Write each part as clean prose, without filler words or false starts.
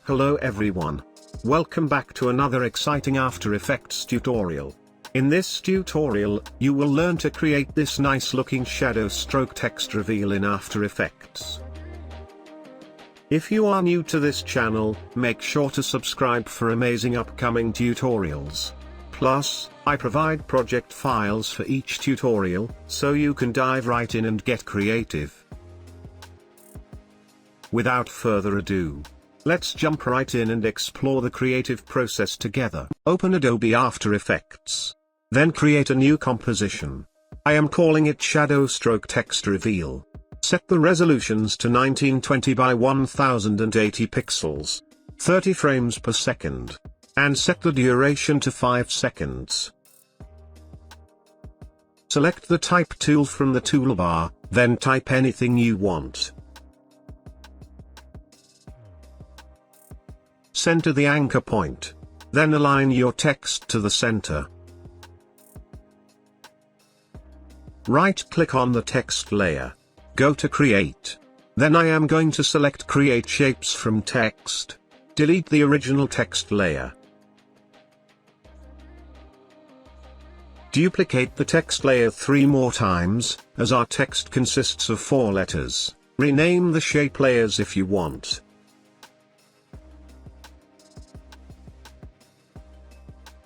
Hello everyone. Welcome back to another exciting After Effects tutorial. In this tutorial, you will learn to create this nice looking shadow stroke text reveal in After Effects. If you are new to this channel, make sure to subscribe for amazing upcoming tutorials. Plus, I provide project files for each tutorial, so you can dive right in and get creative. Without further ado, let's jump right in and explore the creative process together. Open Adobe After Effects. Then create a new composition. I am calling it Shadow Stroke Text Reveal. Set the resolutions to 1920 by 1080 pixels, 30 frames per second, and set the duration to 5 seconds. Select the Type tool from the toolbar, then type anything you want. Center the anchor point. Then align your text to the center. Right-click on the text layer. Go to Create. Then I am going to select Create Shapes from Text. Delete the original text layer. Duplicate the text layer 3 more times, as our text consists of 4 letters. Rename the shape layers if you want.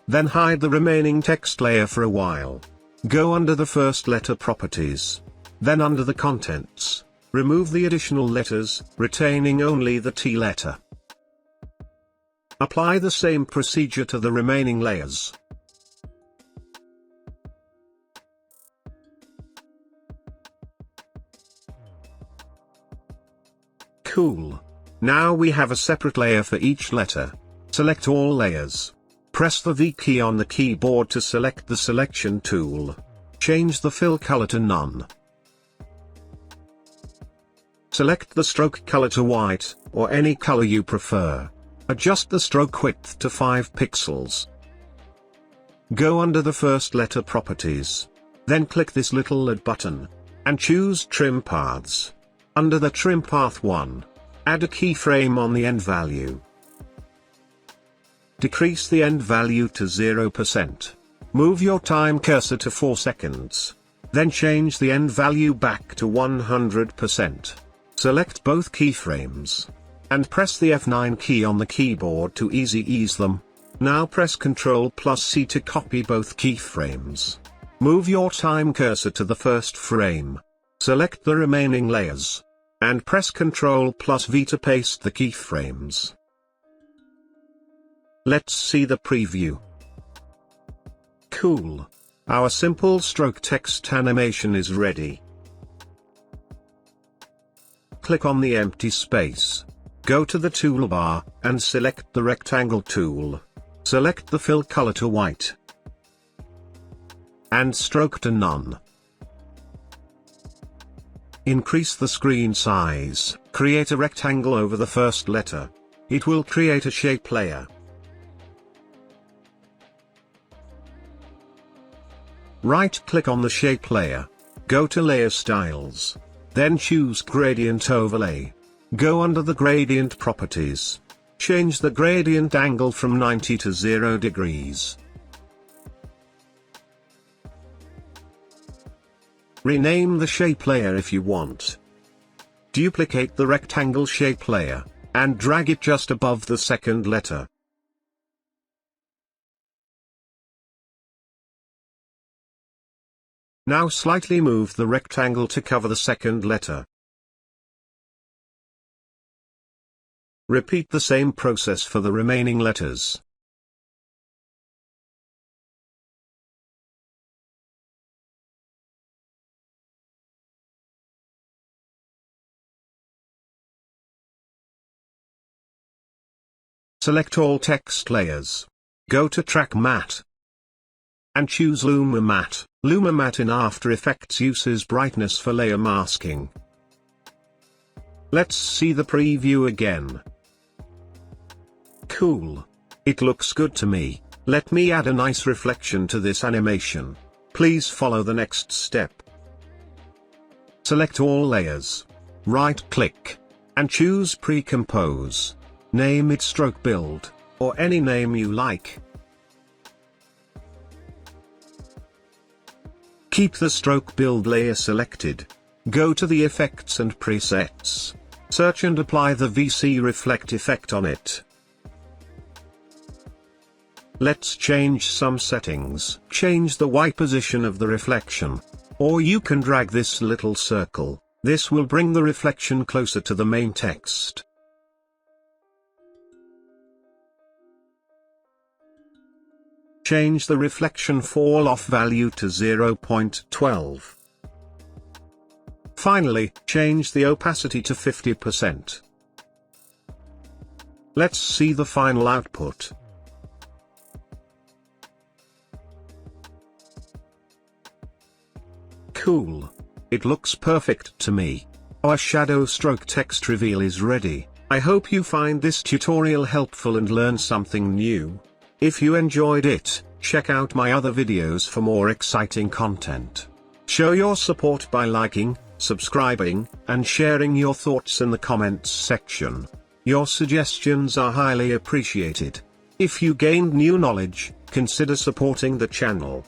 Then hide the remaining text layer for a while. Go under the first letter properties. Then under the contents, remove the additional letters, retaining only the T letter. Apply the same procedure to the remaining layers. Cool. Now we have a separate layer for each letter. Select all layers. Press the V key on the keyboard to select the selection tool. Change the fill color to none. Select the stroke color to white, or any color you prefer. Adjust the stroke width to 5 pixels. Go under the first letter properties. Then click this little add button, and choose Trim Paths. Under the Trim Path 1, add a keyframe on the end value. Decrease the end value to 0%. Move your time cursor to 4 seconds. Then change the end value back to 100%. Select both keyframes. And press the F9 key on the keyboard to ease them. Now press Ctrl+C to copy both keyframes. Move your time cursor to the first frame. Select the remaining layers. And press Ctrl+V to paste the keyframes. Let's see the preview. Cool. Our simple stroke text animation is ready. Click on the empty space. Go to the toolbar, and select the rectangle tool. Select the fill color to white. And stroke to none. Increase the screen size. Create a rectangle over the first letter. It will create a shape layer. Right-click on the shape layer. Go to Layer Styles. Then choose Gradient Overlay. Go under the Gradient Properties. Change the gradient angle from 90 to 0 degrees. Rename the shape layer if you want. Duplicate the rectangle shape layer, and drag it just above the second letter. Now slightly move the rectangle to cover the second letter. Repeat the same process for the remaining letters. Select all text layers. Go to Track Matte. And choose Luma Matte. Luma Matte in After Effects uses brightness for layer masking. Let's see the preview again. Cool. It looks good to me. Let me add a nice reflection to this animation. Please follow the next step. Select all layers. Right-click. And choose Pre-Compose. Name it stroke build, or any name you like. Keep the stroke build layer selected. Go to the effects and presets. Search and apply the VC reflect effect on it. Let's change some settings. Change the Y position of the reflection. Or you can drag this little circle. This will bring the reflection closer to the main text. Change the reflection fall off value to 0.12. Finally, change the opacity to 50%. Let's see the final output. Cool. It looks perfect to me. Our shadow stroke text reveal is ready. I hope you find this tutorial helpful and learn something new. If you enjoyed it, check out my other videos for more exciting content. Show your support by liking, subscribing, and sharing your thoughts in the comments section. Your suggestions are highly appreciated. If you gained new knowledge, consider supporting the channel.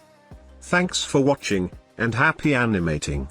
Thanks for watching, and happy animating.